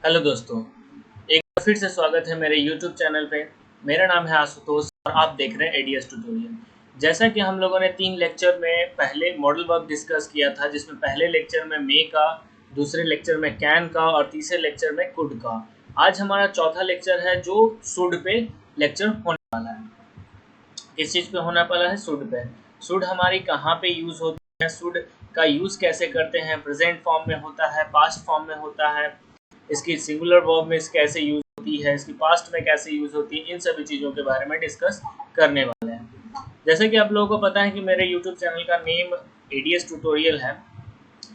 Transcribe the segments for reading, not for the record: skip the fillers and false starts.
Hello दोस्तों, एक बार फिर से स्वागत है मेरे YouTube चैनल पे। मेरा नाम है आशुतोष और आप देख रहे हैं एडीएस ट्यूटोरियल। जैसा कि हम लोगों ने 3 लेक्चर में पहले मॉडल वर्ब डिस्कस किया था, जिसमें पहले लेक्चर में मे का, दूसरे लेक्चर में कैन का और तीसरे लेक्चर में कुड का। आज हमारा चौथा लेक्चर है जो शुड पे लेक्चर होने वाला है। किस चीज़ पे होने वाला है? Should pay. शुड हमारी कहाँ पे यूज़ होती है, शुड का यूज़ कैसे करते हैं, प्रेजेंट फॉर्म में होता है, पास्ट फॉर्म में होता है, इसकी सिंगुलर वर्ब में कैसे यूज होती है, इसकी पास्ट में कैसे यूज होती है, इन सभी चीज़ों के बारे में डिस्कस करने वाले हैं। जैसे कि आप लोगों को पता है कि मेरे यूट्यूब चैनल का नेम एडीएस ट्यूटोरियल है।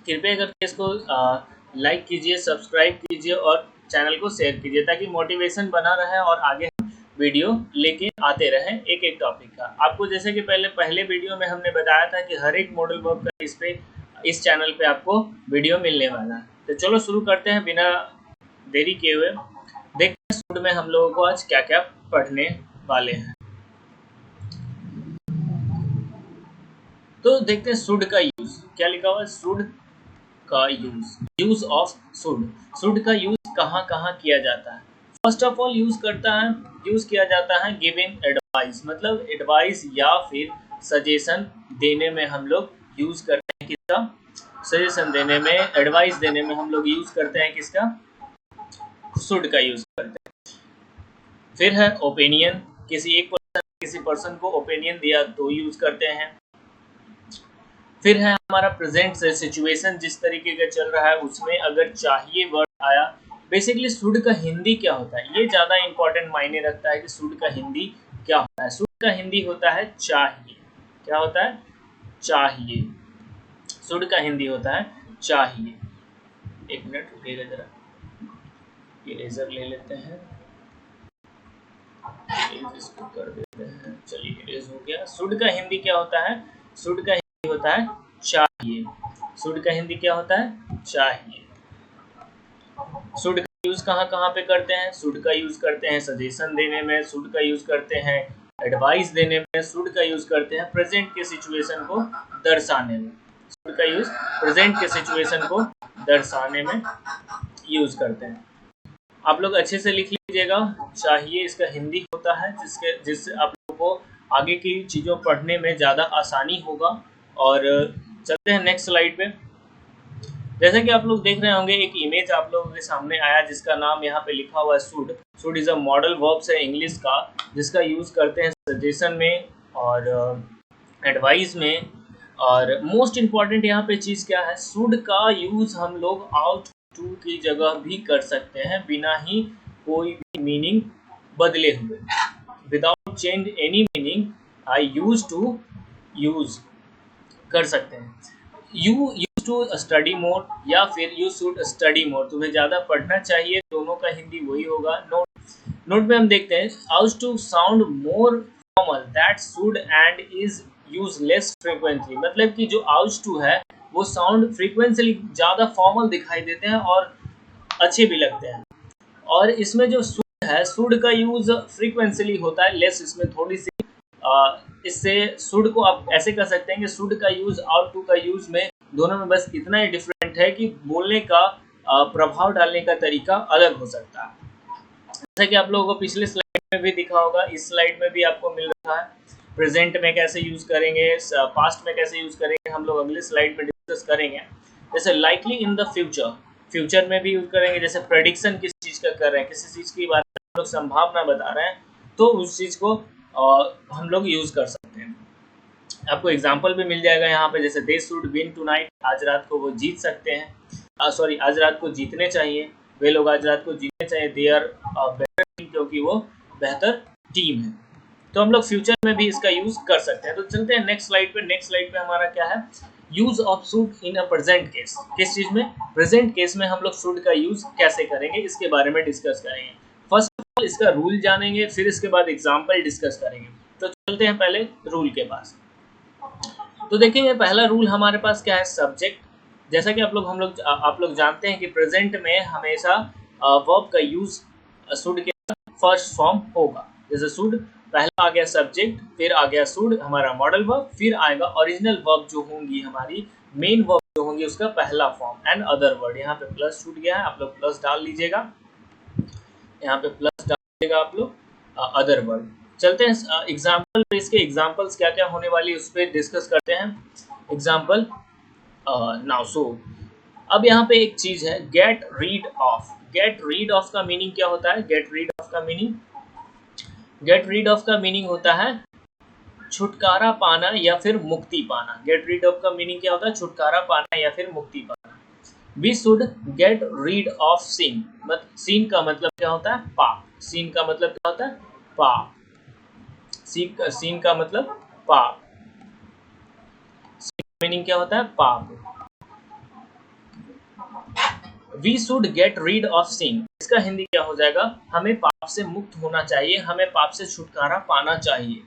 कृपया करके इसको लाइक कीजिए, सब्सक्राइब कीजिए और चैनल को शेयर कीजिए ताकि मोटिवेशन बना रहे और आगे वीडियो लेके आते रहें एक एक टॉपिक का। आपको जैसे कि पहले वीडियो में हमने बताया था कि हर एक मॉडल वर्ब का इस चैनल पे आपको वीडियो मिलने वाला है। तो चलो शुरू करते हैं बिना देरी किए हुए। देखते हैं शुड में हम लोगों को आज क्या क्या पढ़ने वाले हैं। तो देखते हैं शुड का यूज क्या लिखा हुआ है। शुड का यूज ऑफ शुड। शुड का यूज कहाँ कहाँ किया जाता है? फर्स्ट ऑफ ऑल यूज किया जाता है गिविंग एडवाइस, मतलब एडवाइस या फिर सजेशन देने में हम लोग यूज करते हैं। किसका? सजेशन देने में, एडवाइस देने में हम लोग यूज करते हैं किसका? शुड का यूज करते हैं। फिर है ओपिनियन, किसी पर्सन को ओपिनियन दिया तो यूज करते हैं। फिर है हमारा प्रेजेंट सिचुएशन, जिस तरीके का चल रहा है उसमें अगर चाहिए वर्ड आया। बेसिकली शुड का हिंदी क्या होता है, ये ज़्यादा इंपॉर्टेंट मायने रखता है कि शुड का हिंदी क्या होता है। शुड का हिंदी होता है चाहिए। क्या होता है? चाहिए। शुड का हिंदी होता है चाहिए। एक मिनट रुकिएगा जरा, इरेजर ले लेते हैं, इसको कर देते हैं। चलिए इरेज हो गया। शुड का हिंदी क्या होता है? शुड का हिंदी होता है चाहिए। शुड का हिंदी क्या होता है? चाहिए। शुड का यूज कहाँ कहाँ पे करते हैं? शुड का यूज करते हैं सजेशन देने में, शुड का यूज करते हैं एडवाइस देने में, शुड का यूज करते हैं प्रेजेंट के सिचुएशन को दर्शाने में। शुड का यूज प्रेजेंट के सिचुएशन को दर्शाने में यूज करते हैं। आप लोग अच्छे से लिख लीजिएगा। चाहिए इसका हिंदी होता है जिससे आप लोगों को आगे की चीज़ों पढ़ने में ज़्यादा आसानी होगा। और चलते हैं नेक्स्ट स्लाइड पे। जैसे कि आप लोग देख रहे होंगे एक इमेज आप लोगों के सामने आया जिसका नाम यहाँ पे लिखा हुआ है should. Should is a modal verb है इंग्लिश का, जिसका यूज़ करते हैं सजेशन में और एडवाइस में। और मोस्ट इम्पॉर्टेंट यहाँ पे चीज़ क्या है? शुड का यूज़ हम लोग आउट टू की जगह भी कर सकते हैं बिना ही कोई भी मीनिंग बदले हुए। Without change any meaning I used to use कर सकते हैं। You used to study more या फिर यू शुड स्टडी मोर, तुम्हें ज़्यादा पढ़ना चाहिए, दोनों का हिंदी वही होगा। नोट में हम देखते हैं house to sound more formal that should and is used less frequently, मतलब कि जो आउज टू है वो साउंड फ्रीक्वेंटली ज़्यादा फॉर्मल दिखाई देते हैं और अच्छे भी लगते हैं। और इसमें जो शुड है, शुड का यूज फ्रीक्वेंटली होता है, लेस इसमें थोड़ी सी इससे शुड को आप ऐसे कर सकते हैं कि शुड का यूज आउट टू का यूज में दोनों में बस इतना ही डिफरेंट है कि बोलने का प्रभाव डालने का तरीका अलग हो सकता है। जैसा कि आप लोगों को पिछले स्लाइड में भी दिखा होगा, इस स्लाइड में भी आपको मिल रहा है। प्रेजेंट में कैसे यूज करेंगे, पास्ट में कैसे यूज करेंगे, हम लोग अगले स्लाइड में डिस्कस करेंगे। जैसे likely in the future, future में भी यूज करेंगे। जैसे प्रेडिक्शन किस चीज़ का कर रहे हैं, किसी चीज़ की बारे में हम लोग संभावना बता रहे हैं, तो उस चीज़ को हम लोग यूज कर सकते हैं। आपको एग्जाम्पल भी मिल जाएगा यहाँ पे, जैसे दे शुड विन टुनाइट, आज रात को वो जीत सकते हैं। सॉरी, आज रात को जीतने चाहिए, वे लोग आज रात को जीतने चाहिए। दे आर बेटर टीम, क्योंकि वो बेहतर टीम है। तो हम लोग फ्यूचर में भी इसका यूज कर सकते हैं। तो चलते हैं नेक्स्ट स्लाइड पे। नेक्स्ट स्लाइड पे हमारा क्या है? Use of should in a present case. किस चीज में? प्रेजेंट केस में हम लोग शुड का यूज कैसे करेंगे, इसके बारे में डिस्कस करेंगे। फर्स्ट ऑफ ऑल इसका रूल जानेंगे, फिर इसके बाद एग्जाम्पल डिस्कस करेंगे। तो चलते हैं पहले रूल के पास। तो देखेंगे पहला रूल हमारे पास क्या है? सब्जेक्ट। जैसा कि आप लोग जानते हैं कि प्रेजेंट में हमेशा वर्ब का यूज शुड के फर्स्ट फॉर्म होगा। जैसे शुड, पहला आ गया सब्जेक्ट, फिर आ गया शुड हमारा मॉडल वर्ब, फिर आएगा ओरिजिनल वर्ब जो होंगी हमारी मेन वर्ब जो होंगे उसका पहला फॉर्म एंड अदर वर्ड। यहाँ पे प्लस छूट गया है, आप लोग प्लस डाल लीजिएगा, यहाँ पे प्लस डाल लीजिएगा आप लोग अदर वर्ड। चलते हैं एग्जाम्पल पे, इसके एग्जाम्पल्स क्या क्या होने वाली है उस पर डिस्कस करते हैं। एग्जाम्पल नाउ सो, अब यहाँ पे एक चीज है get rid of. Get rid of का मीनिंग क्या होता है? गेट रीड ऑफ का मीनिंग, गेट रीड ऑफ का मीनिंग होता है छुटकारा पाना या फिर मुक्ति पाना। गेट रीड ऑफ का मीनिंग क्या होता है? छुटकारा पाना या फिर मुक्ति पाना। We should get rid of sin. Sin का मतलब क्या होता है? पाप। सिन का मतलब क्या होता है? पाप। सिन का मतलब पाप। सिन का मीनिंग क्या होता है? पाप। We should get rid of sin, इसका हिंदी क्या हो जाएगा? हमें पाप से मुक्त होना चाहिए, हमें पाप से छुटकारा पाना चाहिए।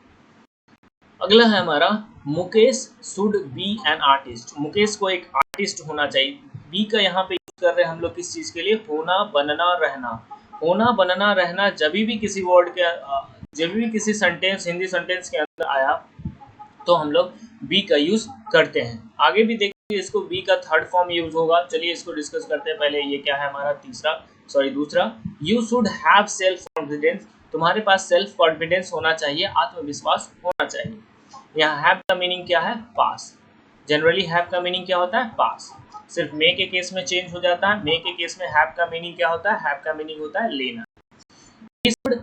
अगला है हमारा Mukesh should be an artist. Mukesh को एक आर्टिस्ट होना चाहिए। बी का यहाँ पे यूज कर रहे हैं हम लोग किस चीज के लिए? होना, बनना, रहना। होना, बनना, रहना जब भी किसी वर्ड के, जब भी किसी सेंटेंस, हिंदी सेंटेंस के अंदर आया तो हम लोग बी का यूज करते हैं। आगे भी देखिए इसको बी का थर्ड फॉर्म यूज होगा। चलिए इसको डिस्कस करते हैं। पहले ये क्या है हमारा? दूसरा, you should have self confidence. तुम्हारे पास सेल्फ कॉन्फिडेंस होना चाहिए, आत्मविश्वास होना चाहिए। यहाँ हैव का मीनिंग क्या है? पास। जनरली हैव का मीनिंग क्या होता है? पास। सिर्फ मे के केस में चेंज हो जाता है। मे के केस में हैव का मीनिंग क्या होता है? हैव का मीनिंग होता है लेना। He should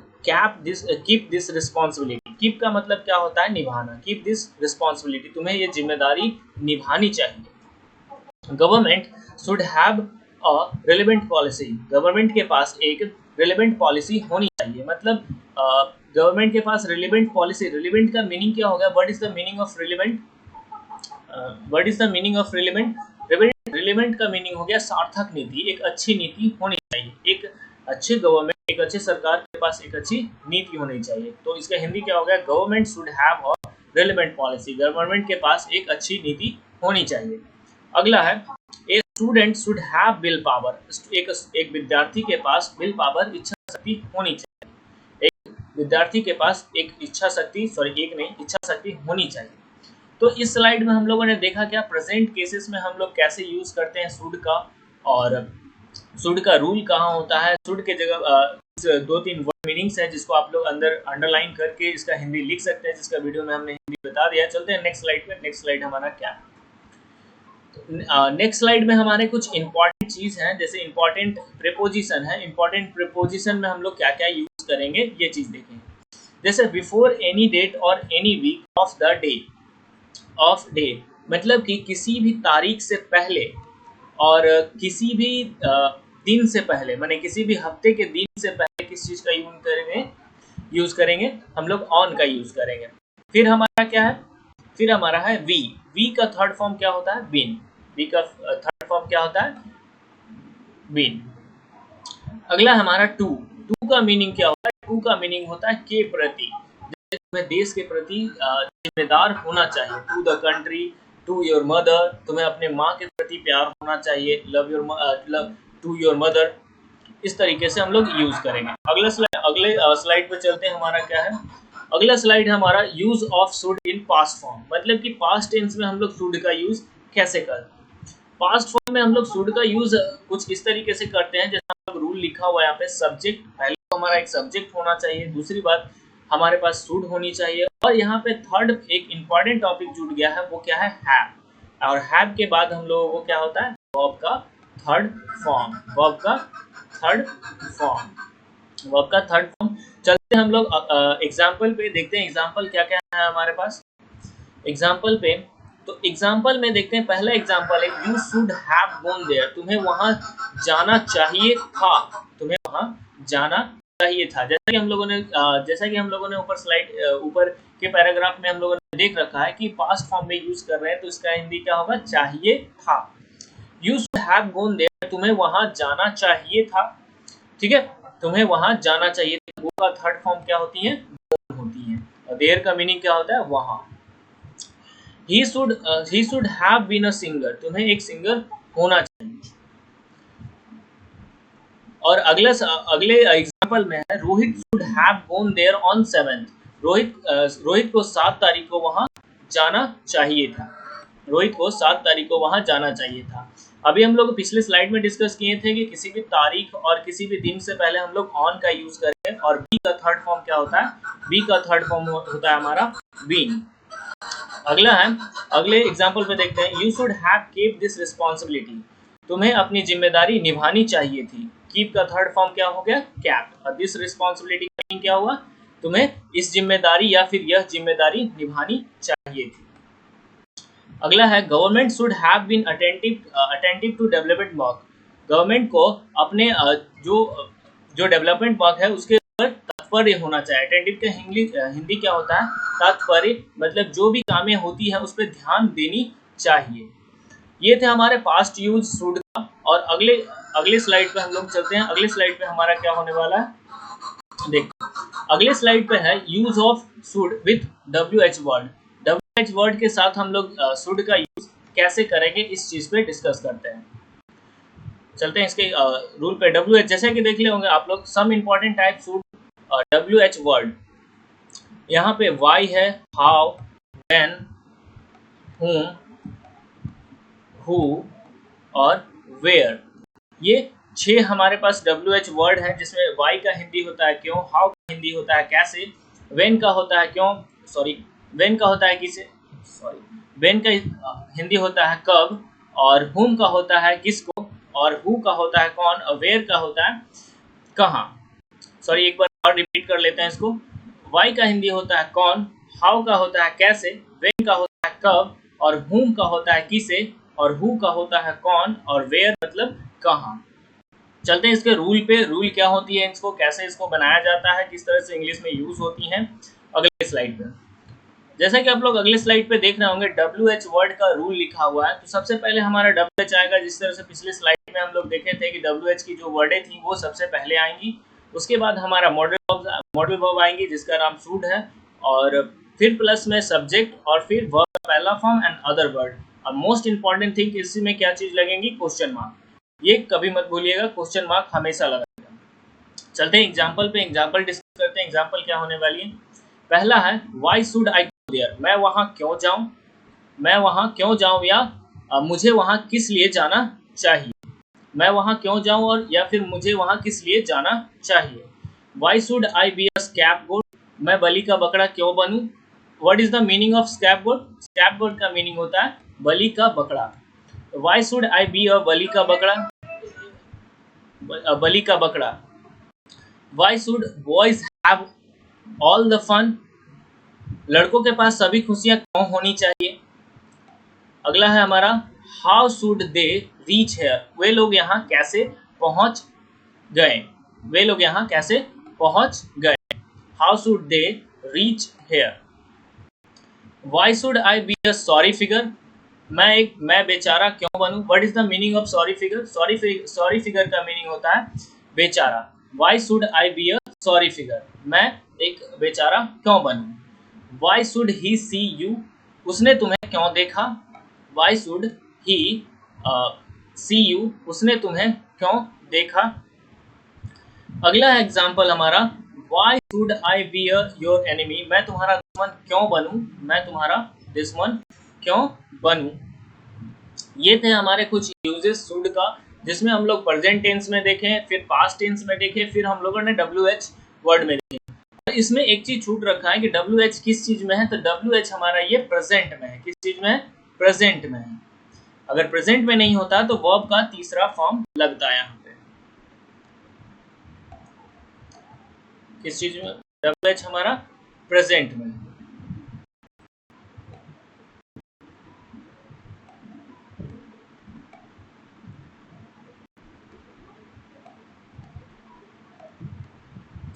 keep this responsibility. Keep का मतलब क्या होता है? निभाना। Keep this responsibility, तुम्हें ये जिम्मेदारी निभानी चाहिए। Government should have a relevant policy. Government के पास एक relevant policy होनी चाहिए। मतलब गवर्नमेंट के पास relevant policy, relevant का मीनिंग क्या होगा? What is the meaning of relevant? What is the meaning of relevant? Relevant का मीनिंग हो गया सार्थक नीति, एक अच्छी नीति होनी चाहिए। एक अच्छे गवर्नमेंट, एक अच्छे सरकार के पास एक अच्छी नीति होनी चाहिए। तो इसका हिंदी क्या हो गया? Government should have a relevant policy. Government के पास एक अच्छी नीति होनी चाहिए। अगला है a student should have will power. एक विद्यार्थी के पास विल पावर, इच्छा शक्ति होनी चाहिए। एक विद्यार्थी के पास एक इच्छा शक्ति, इच्छा शक्ति होनी चाहिए। तो इस स्लाइड में हम लोगों ने देखा क्या प्रेजेंट केसेस में हम लोग कैसे यूज करते हैं शुड का, और शुड का रूल कहाँ होता है। शुड के जगह 2-3 वर्ड मीनिंग्स है जिसको आप लोग अंदर अंडरलाइन करके इसका हिंदी लिख सकते हैं, जिसका वीडियो में हमने हिंदी बता दिया। चलते हैं नेक्स्ट स्लाइड पे। नेक्स्ट स्लाइड हमारा क्या है? नेक्स्ट स्लाइड में हमारे कुछ इंपॉर्टेंट चीज हैं, जैसे इंपॉर्टेंट प्रीपोजिशन है। इंपॉर्टेंट प्रीपोजिशन में हम लोग क्या क्या यूज करेंगे ये चीज देखें। जैसे बिफोर एनी डेट और any week of the day. Of day मतलब कि किसी भी तारीख से पहले और किसी भी दिन से पहले, माने किसी भी हफ्ते के दिन से पहले किस चीज का यूज करेंगे हम लोग? ऑन का यूज करेंगे। फिर हमारा क्या है? फिर हमारा है वी। वी का थर्ड फॉर्म क्या होता है? बीन। वी का थर्ड फॉर्म क्या होता है? बीन। अगला हमारा टू। टू का मीनिंग क्या होता है? टू का मीनिंग होता है के प्रति। जैसे तुम्हें देश के प्रति जिम्मेदार होना चाहिए। To the country, to your mother, तुम्हें अपने माँ के प्रति प्यार होना चाहिए। Love to your mother. इस तरीके से हम लोग यूज करेंगे। अगले स्लाइड पे चलते हैं। हमारा क्या है? अगला स्लाइड हमारा use of should in past form. मतलब कि पास्ट टेंस में हम लोग शुड का यूज कैसे करते हैं। पास्ट फॉर्म में हम लोग शुड का यूज कुछ इस तरीके से करते हैं, जैसा हम लोग रूल लिखा हुआ है यहाँ पे। सब्जेक्ट, पहले तो हमारा एक सब्जेक्ट होना चाहिए। दूसरी बात हमारे पास शुड होनी चाहिए। और यहाँ पे थर्ड एक इंपॉर्टेंट टॉपिक जुड़ गया है, वो क्या है? हैव। और हैव के बाद हम लोगों को क्या होता है? वर्ब का थर्ड फॉर्म। वर्ब का थर्ड फॉर्म। चलते हैं हम लोग एग्जाम्पल पे, देखते हैं एग्जाम्पल क्या क्या है हमारे पास एग्जाम्पल पे। तो एग्जाम्पल में देखते हैं। पहला एग्जाम्पल है you should have gone there. तुम्हें वहां जाना चाहिए था। तुम्हें वहां जाना चाहिए था। जैसा कि हम लोगों ने ऊपर स्लाइड ऊपर के पैराग्राफ में हम लोगों ने देख रखा है कि पास्ट फॉर्म में यूज कर रहे हैं, तो इसका हिंदी क्या होगा? चाहिए था। You should have gone there, तुम्हें वहां जाना चाहिए था। ठीक है, तुम्हें वहां जाना चाहिए। वो का थर्ड फॉर्म क्या होती है? गॉन होती है। और देयर का मीनिंग क्या होता है? वहां। he should have been a singer, तुम्हें एक सिंगर होना चाहिए। और अगले एग्जांपल में है Rohit should have gone there on 7th। Rohit को 7 तारीख को वहां जाना चाहिए था। रोहित को 7 तारीख को वहां जाना चाहिए था। अभी हम लोग पिछले स्लाइड में डिस्कस किए थे कि किसी भी तारीख और किसी भी दिन से पहले हम लोग ऑन का यूज करें, और बी का थर्ड फॉर्म क्या होता है? बी का थर्ड फॉर्म होता है हमारा बीन। अगला है, अगले एग्जाम्पल पे देखते हैं, you should have keep this responsibility, तुम्हें अपनी जिम्मेदारी निभानी चाहिए थी। कीप का थर्ड फॉर्म क्या हो गया? कैप्ट। और दिस रिस्पॉन्सिबिलिटी का मीनिंग क्या हुआ? तुम्हें इस जिम्मेदारी या फिर यह जिम्मेदारी निभानी चाहिए थी। अगला है, government should have been attentive to development work, government को अपने जो डेवलपमेंट वर्क है उसके ऊपर तात्पर्य होना चाहिए। अटेंटिव का हिंदी क्या होता है? तात्पर्य, मतलब जो भी कामें होती है उस पर ध्यान देनी चाहिए। ये थे हमारे पास्ट यूज शुड का। और अगले स्लाइड पे हम लोग चलते हैं। अगले स्लाइड पे हमारा क्या होने वाला है, देखो अगले स्लाइड पे है use of should with WH word. WH word के साथ हम लोग शुड का यूज कैसे करेंगे इस चीज पे डिस्कस करते हैं। चलते हैं इसके रूल पे। WH जैसे कि देख ले होंगे आप लोग, some important type should WH word. यहाँ पे वाई है, हाउ, व्हेन, whom, who और वेयर। ये 6 हमारे पास WH वर्ड है, जिसमें वाई का हिंदी होता है क्यों, हाउ का हिंदी होता है कैसे, वेन का होता है क्यों, वेन का होता है किसे, वेन का हिंदी होता है कब, और whom का होता है किसको, और who का होता है कौन, और वेयर का होता है कहाँ। एक बार और रिपीट कर लेते हैं इसको। वाई का हिंदी होता है कौन, हाउ का होता है कैसे, वेन का होता है कब, और whom का होता है किसे, और who का होता है कौन, और वेयर मतलब कहाँ। चलते हैं इसके रूल पे। रूल क्या होती है, इसको कैसे इसको बनाया जाता है, किस तरह से इंग्लिश में यूज होती है, अगले स्लाइड पे। जैसा कि आप लोग अगले स्लाइड पे देख रहे होंगे, WH वर्ड का रूल लिखा हुआ है। तो सबसे पहले हमारा WH आएगा, जिस तरह से पिछले स्लाइड में हम लोग देखे थे कि WH की जो वर्डें थी वो सबसे पहले आएंगी। उसके बाद हमारा मॉडल वर्ब आएंगी जिसका नाम शुड है, और फिर प्लस में सब्जेक्ट, और फिर वर्ब का पहला फॉर्म एंड अदर वर्ड। और मोस्ट इंपॉर्टेंट थिंग, इसी में क्या चीज लगेंगी? Question mark. ये कभी मत भूलिएगा, क्वेश्चन मार्क हमेशा लगेगा। चलते हैं एग्जाम्पल पे, एग्जाम्पल डिस्कस करते हैं। एग्जाम्पल क्या होने वाली है? पहला है, why should I go there, मैं वहां क्यों जाऊं, मैं वहां क्यों जाऊं, या मुझे वहां किस लिए जाना चाहिए। मैं वहां क्यों जाऊं, और या फिर मुझे वहां किस लिए जाना चाहिए। Why should I be a scapegoat, मैं बलि का बकरा क्यों बनूं। What is the meaning of scapegoat? Scapegoat का मीनिंग होता है बलि का बकरा। Why should I be a बलि का बकरा, बलि का बकरा। Why should boys have all the fun, लड़कों के पास सभी खुशियां क्यों होनी चाहिए। अगला है हमारा, how should they reach here, वे लोग यहाँ कैसे पहुंच गए, वे लोग यहाँ कैसे पहुंच गए। How should they reach here. Why should I be a sorry figure, मैं बेचारा क्यों बनूं। What is the meaning of sorry figure? Sorry figure का मीनिंग होता है बेचारा। Why should I be a sorry figure, मैं एक बेचारा क्यों बनूं। Why should he see you, उसने तुम्हें क्यों देखा। Why should he see you, उसने तुम्हें क्यों देखा। अगला एग्जाम्पल हमारा, why should I be your enemy, मैं तुम्हारा दुश्मन क्यों बनूं, मैं तुम्हारा दुश्मन क्यों बनूं। ये थे हमारे कुछ यूजेस शुड का, जिसमें हम लोग प्रेजेंट टेंस में देखें, फिर पास्ट टेंस में देखें, फिर हम लोगों ने WH वर्ड में देखे। और इसमें एक चीज छूट रखा है कि WH किस चीज में है, तो WH हमारा ये प्रेजेंट में है। किस चीज में है? प्रेजेंट में है। अगर प्रेजेंट में नहीं होता तो वर्ब का तीसरा फॉर्म लगता है यहाँ पे। किस चीज में? WH हमारा प्रेजेंट में।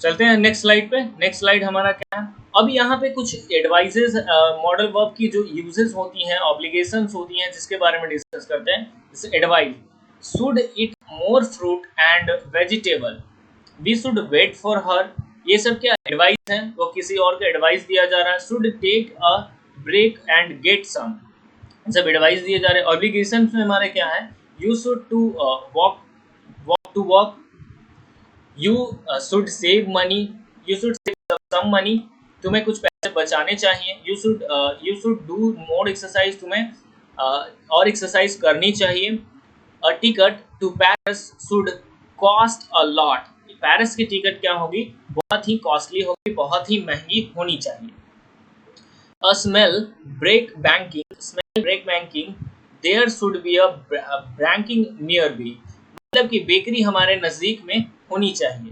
चलते हैं नेक्स्ट स्लाइड पे। नेक्स्ट स्लाइड हमारा क्या है? अब यहाँ पे कुछ एडवाइजेस मॉडल वर्ब की जो यूजेस होती हैं, ऑब्लिगेशंस होती हैं, जिसके बारे में डिस्कस करते हैं। जैसे advice, should eat more fruit and vegetable, we should wait for her. ये सब क्या एडवाइस है? वो किसी और को एडवाइस दिया जा रहा है। Should take a break and get some, सब एडवाइस दिए जा रहे हैं। ऑब्लिगेशन में हमारे क्या है? You should to walk to walk, you should save money, you should save some money, तुम्हें कुछ पैसे बचाने चाहिए। You should do more exercise, तुम्हें और एक्सरसाइज करनी चाहिए। A ticket to Paris should cost a lot. Paris की टिकट क्या होगी, बहुत ही कॉस्टली होगी, बहुत ही महंगी होनी चाहिए। A smell break banking there should be a banking nearby. मतलब कि बेकरी हमारे नजदीक में होनी चाहिए।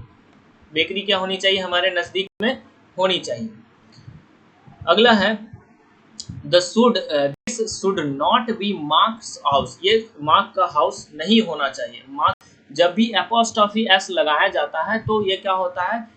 बेकरी क्या होनी चाहिए, हमारे नजदीक में होनी चाहिए। अगला है this should not be marks house. ये मार्क का हाउस नहीं होना चाहिए। मार्क जब भी एपोस्ट्रोफी एस लगाया जाता है तो ये क्या होता है,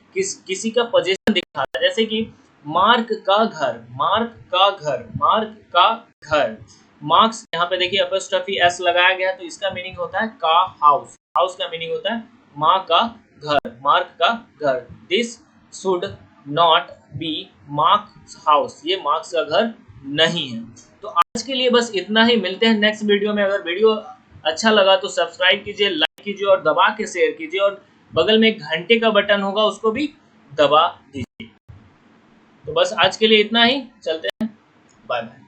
किसी का पोजीशन दिखाता है। जैसे कि मार्क का घर, मार्क का घर, मार्क का घर। मार्क्स यहाँ पे देखिए एपोस्ट्रोफी एस लगाया गया तो इसका मीनिंग होता है का हाउस। हाउस का मीनिंग होता है माँ का घर, मार्क का घर। This should not be marks house. ये मार्क्स का घर नहीं है। तो आज के लिए बस इतना ही। मिलते हैं नेक्स्ट वीडियो में। अगर वीडियो अच्छा लगा तो सब्सक्राइब कीजिए, लाइक कीजिए और दबा के शेयर कीजिए, और बगल में एक घंटे का बटन होगा उसको भी दबा दीजिए। तो बस आज के लिए इतना ही। चलते हैं, बाय बाय।